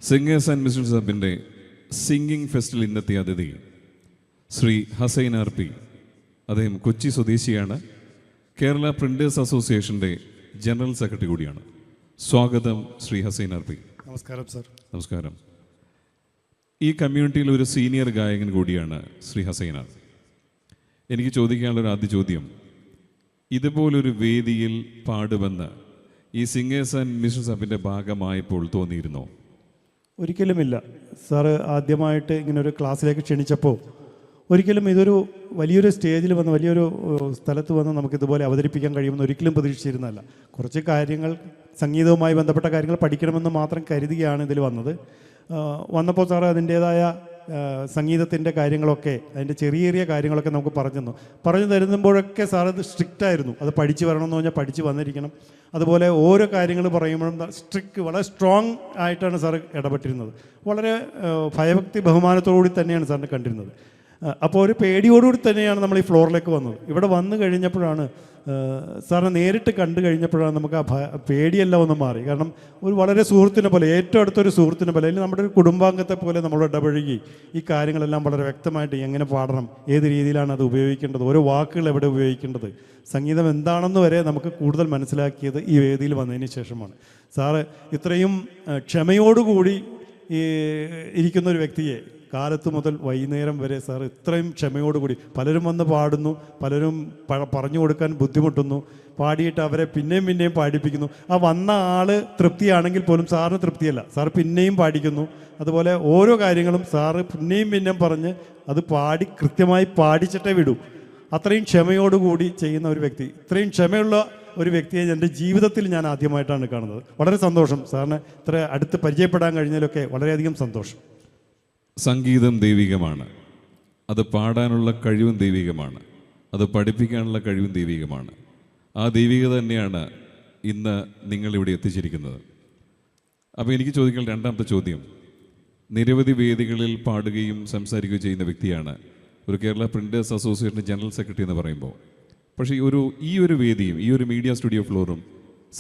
Singers and musicians ഹബിൻ്റെ singing ഫെസ്റ്റിൽ ഇന്നത്തെ അതിഥി Shri Hussain R P. അദ്ദേഹം കൊച്ചി സ്വദേശിയാണ്. കേരള പ്രിൻറ്റേഴ്സ് അസോസിയേഷൻ്റെ ജനറൽ സെക്രട്ടറി കൂടിയാണ്. സ്വാഗതം ശ്രീ ഹസൈൻ ആർ പി. നമസ്കാരം സർ. നമസ്കാരം. ഈ കമ്മ്യൂണിറ്റിയിൽ ഒരു സീനിയർ ഗായകൻ കൂടിയാണ് ശ്രീ ഹസൈൻ ആർ. എനിക്ക് ചോദിക്കാനുള്ളൊരു ആദ്യ ചോദ്യം, ഇതുപോലൊരു വേദിയിൽ പാടുമെന്ന് ഈ സിംഗേഴ്സ് ആൻഡ് മ്യൂസിഷ്യൻസ് ഹബിൻ്റെ ഭാഗമായപ്പോൾ തോന്നിയിരുന്നോ? ഒരിക്കലുമില്ല സാറ്. ആദ്യമായിട്ട് ഇങ്ങനൊരു ക്ലാസ്സിലേക്ക് ക്ഷണിച്ചപ്പോൾ ഒരിക്കലും ഇതൊരു വലിയൊരു സ്റ്റേജിൽ വന്ന് വലിയൊരു സ്ഥലത്ത് വന്ന് നമുക്കിതുപോലെ അവതരിപ്പിക്കാൻ കഴിയുമെന്ന് ഒരിക്കലും പ്രതീക്ഷിച്ചിരുന്നല്ല. കുറച്ച് കാര്യങ്ങൾ സംഗീതവുമായി ബന്ധപ്പെട്ട കാര്യങ്ങൾ പഠിക്കണമെന്ന് മാത്രം കരുതിയാണ് ഇതിൽ വന്നത്. വന്നപ്പോൾ സാറ് അതിൻ്റേതായ സംഗീതത്തിൻ്റെ കാര്യങ്ങളൊക്കെ, അതിൻ്റെ ചെറിയ ചെറിയ കാര്യങ്ങളൊക്കെ നമുക്ക് പറഞ്ഞു തരുമ്പോഴൊക്കെ സാറ് അത് സ്ട്രിക്റ്റായിരുന്നു. അത് പഠിച്ച് വരണമെന്ന് പറഞ്ഞാൽ പഠിച്ച് വന്നിരിക്കണം. അതുപോലെ ഓരോ കാര്യങ്ങൾ പറയുമ്പോഴും വളരെ സ്ട്രോങ് ആയിട്ടാണ് സാറ് ഇടപെട്ടിരുന്നത്. വളരെ ഭയഭക്തി ബഹുമാനത്തോടുകൂടി തന്നെയാണ് സാറിനെ കണ്ടിരുന്നത്. അപ്പോൾ ഒരു പേടിയോടുകൂടി തന്നെയാണ് നമ്മൾ ഈ ഫ്ലോറിലേക്ക് വന്നത്. ഇവിടെ വന്നു കഴിഞ്ഞപ്പോഴാണ് സാറിനെ നേരിട്ട് കണ്ടു കഴിഞ്ഞപ്പോഴാണ് നമുക്ക് ആ പേടിയെല്ലാം ഒന്ന് മാറി. കാരണം ഒരു വളരെ സുഹൃത്തിനെ പോലെ, ഏറ്റവും അടുത്തൊരു സുഹൃത്തിനെ പോലെ, അല്ലെങ്കിൽ നമ്മുടെ ഒരു കുടുംബാംഗത്തെ പോലെ നമ്മൾ ഇടപഴകി ഈ കാര്യങ്ങളെല്ലാം വളരെ വ്യക്തമായിട്ട് എങ്ങനെ പാടണം, ഏത് രീതിയിലാണ് അത് ഉപയോഗിക്കേണ്ടത്, ഓരോ വാക്കുകൾ എവിടെ ഉപയോഗിക്കേണ്ടത്, സംഗീതം എന്താണെന്ന് വരെ നമുക്ക് കൂടുതൽ മനസ്സിലാക്കിയത് ഈ വേദിയിൽ വന്നതിന് ശേഷമാണ്. സാറ് ഇത്രയും ക്ഷമയോടുകൂടി ഈ ഇരിക്കുന്ന ഒരു വ്യക്തിയെ കാലത്ത് മുതൽ വൈകുന്നേരം വരെ സാർ ഇത്രയും ക്ഷമയോടുകൂടി, പലരും വന്ന് പാടുന്നു, പലരും പറഞ്ഞു കൊടുക്കാൻ ബുദ്ധിമുട്ടുന്നു, പാടിയിട്ട് അവരെ പിന്നെയും പാടിപ്പിക്കുന്നു. ആ വന്ന ആൾ തൃപ്തിയാണെങ്കിൽ പോലും സാറിന് തൃപ്തിയല്ല, സാർ പിന്നെയും പാടിക്കുന്നു. അതുപോലെ ഓരോ കാര്യങ്ങളും സാറ് പിന്നെയും പറഞ്ഞ് അത് കൃത്യമായി പാടിച്ചിട്ടേ വിടൂ. അത്രയും ക്ഷമയോടുകൂടി ചെയ്യുന്ന ഒരു വ്യക്തി, ഇത്രയും ക്ഷമയുള്ള ഒരു വ്യക്തിയെ എൻ്റെ ജീവിതത്തിൽ ഞാൻ ആദ്യമായിട്ടാണ് കാണുന്നത്. വളരെ സന്തോഷം സാറിനെ ഇത്ര അടുത്ത് പരിചയപ്പെടാൻ കഴിഞ്ഞതിലൊക്കെ വളരെയധികം സന്തോഷം. സംഗീതം ദൈവികമാണ്. അത് പാടാനുള്ള കഴിവും ദൈവികമാണ്. അത് പഠിപ്പിക്കാനുള്ള കഴിവും ദൈവികമാണ്. ആ ദൈവികത തന്നെയാണ് ഇന്ന് നിങ്ങളിവിടെ എത്തിച്ചിരിക്കുന്നത്. അപ്പോൾ എനിക്ക് ചോദിക്കാൻ രണ്ടാമത്തെ ചോദ്യം, നിരവധി വേദികളിൽ പാടുകയും സംസാരിക്കുകയും ചെയ്യുന്ന വ്യക്തിയാണ്, ഒരു Kerala printers association general secretary എന്ന് പറയുമ്പോൾ. പക്ഷേ ഈ ഒരു വേദിയും ഈ ഒരു മീഡിയ സ്റ്റുഡിയോ ഫ്ലോറും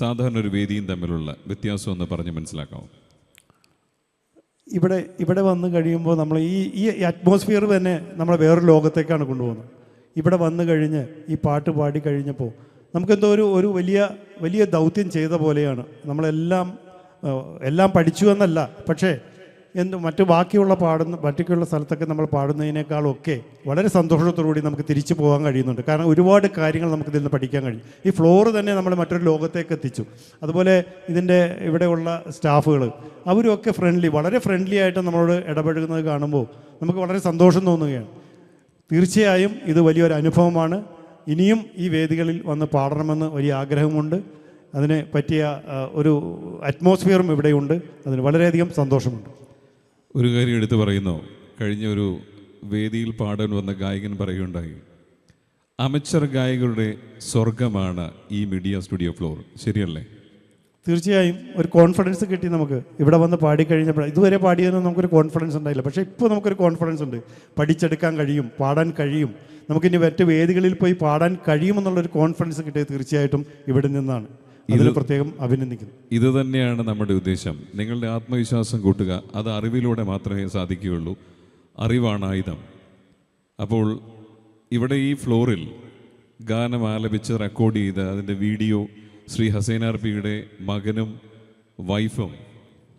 സാധാരണ ഒരു വേദിയും തമ്മിലുള്ള വ്യത്യാസം എന്ന് പറഞ്ഞ് മനസ്സിലാക്കാമോ? ഇവിടെ വന്നു കഴിയുമ്പോൾ നമ്മൾ ഈ അറ്റ്മോസ്ഫിയർ തന്നെ നമ്മളെ വേറൊരു ലോകത്തേക്കാണ് കൊണ്ടുപോകുന്നത്. ഇവിടെ വന്നു കഴിഞ്ഞ് ഈ പാട്ട് പാടി കഴിഞ്ഞപ്പോൾ നമുക്കെന്തോ ഒരു വലിയ ദൗത്യം ചെയ്ത പോലെയാണ്. എല്ലാം പഠിച്ചു എന്നല്ല, പക്ഷേ ബാക്കിയുള്ള സ്ഥലത്തൊക്കെ നമ്മൾ പാടുന്നതിനേക്കാളൊക്കെ വളരെ സന്തോഷത്തോടുകൂടി നമുക്ക് തിരിച്ചു പോകാൻ കഴിയുന്നുണ്ട്. കാരണം ഒരുപാട് കാര്യങ്ങൾ നമുക്ക് ഇതിൽ നിന്ന് പഠിക്കാൻ കഴിയും. ഈ ഫ്ലോറ് തന്നെ നമ്മൾ മറ്റൊരു ലോകത്തേക്ക് എത്തിച്ചു. അതുപോലെ ഇവിടെയുള്ള സ്റ്റാഫുകൾ അവരുമൊക്കെ വളരെ ഫ്രണ്ട്ലി ആയിട്ട് നമ്മളോട് ഇടപഴകുന്നത് കാണുമ്പോൾ നമുക്ക് വളരെ സന്തോഷം തോന്നുകയാണ്. തീർച്ചയായും ഇത് വലിയൊരു അനുഭവമാണ്. ഇനിയും ഈ വേദികളിൽ വന്ന് പാടണമെന്ന് വലിയ ആഗ്രഹമുണ്ട്. അതിന് പറ്റിയ ഒരു അറ്റ്മോസ്ഫിയറും ഇവിടെയുണ്ട്. അതിന് വളരെയധികം സന്തോഷമുണ്ട്. ഒരു കാര്യം എടുത്തു പറയുന്നു, കഴിഞ്ഞ ഒരു വേദിയിൽ പാടാൻ വന്ന ഗായകൻ പറയുകയുണ്ടായി, അമച്ചർ ഗായകരുടെ സ്വർഗമാണ് ഈ മീഡിയ സ്റ്റുഡിയോ ഫ്ലോർ. ശരിയല്ലേ? തീർച്ചയായും ഒരു കോൺഫിഡൻസ് കിട്ടി നമുക്ക് ഇവിടെ വന്ന് പാടിക്കഴിഞ്ഞപ്പോൾ. ഇതുവരെ പാടിയതിന് നമുക്കൊരു കോൺഫിഡൻസ് ഉണ്ടായില്ല, പക്ഷേ ഇപ്പോൾ നമുക്കൊരു കോൺഫിഡൻസ് ഉണ്ട്. പഠിച്ചെടുക്കാൻ കഴിയും, പാടാൻ കഴിയും, നമുക്കിനി മറ്റ് വേദികളിൽ പോയി പാടാൻ കഴിയുമെന്നുള്ളൊരു കോൺഫിഡൻസ് കിട്ടിയത് തീർച്ചയായിട്ടും ഇവിടെ നിന്നാണ്. ഇതിൽ പ്രത്യേകം അഭിനന്ദിക്കുന്നു. ഇത് തന്നെയാണ് നമ്മുടെ ഉദ്ദേശം. നിങ്ങളുടെ ആത്മവിശ്വാസം കൂട്ടുക. അത് അറിവിലൂടെ മാത്രമേ സാധിക്കുകയുള്ളൂ. അറിവാണ് ആയുധം. അപ്പോൾ ഇവിടെ ഈ ഫ്ലോറിൽ ഗാനം ആലപിച്ച് റെക്കോർഡ് ചെയ്ത് അതിൻ്റെ വീഡിയോ ശ്രീ ഹസൈൻ ആർ പിയുടെ മകനും വൈഫും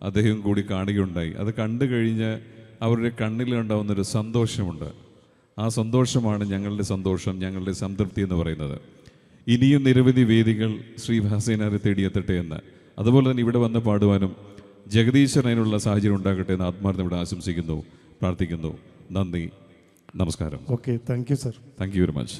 അദ്ദേഹം കൂടി കാണുകയുണ്ടായി. അത് കണ്ടു കഴിഞ്ഞ് അവരുടെ കണ്ണിലുണ്ടാവുന്നൊരു സന്തോഷമുണ്ട്. ആ സന്തോഷമാണ് ഞങ്ങളുടെ സന്തോഷം, ഞങ്ങളുടെ സംതൃപ്തി എന്ന് പറയുന്നത്. ഇനിയും നിരവധി വേദികൾ ശ്രീ ഹസൈൻ ആർ തേടിയെത്തട്ടെ എന്ന്, അതുപോലെ തന്നെ ഇവിടെ വന്ന് പാടുവാനും ജഗദീശ്വരൻ അതിനുള്ള സാഹചര്യം ഉണ്ടാകട്ടെ എന്ന് ആത്മാർത്ഥം ഇവിടെ ആശംസിക്കുന്നു, പ്രാർത്ഥിക്കുന്നു. നന്ദി, നമസ്കാരം. Okay, thank you sir. Thank you very much.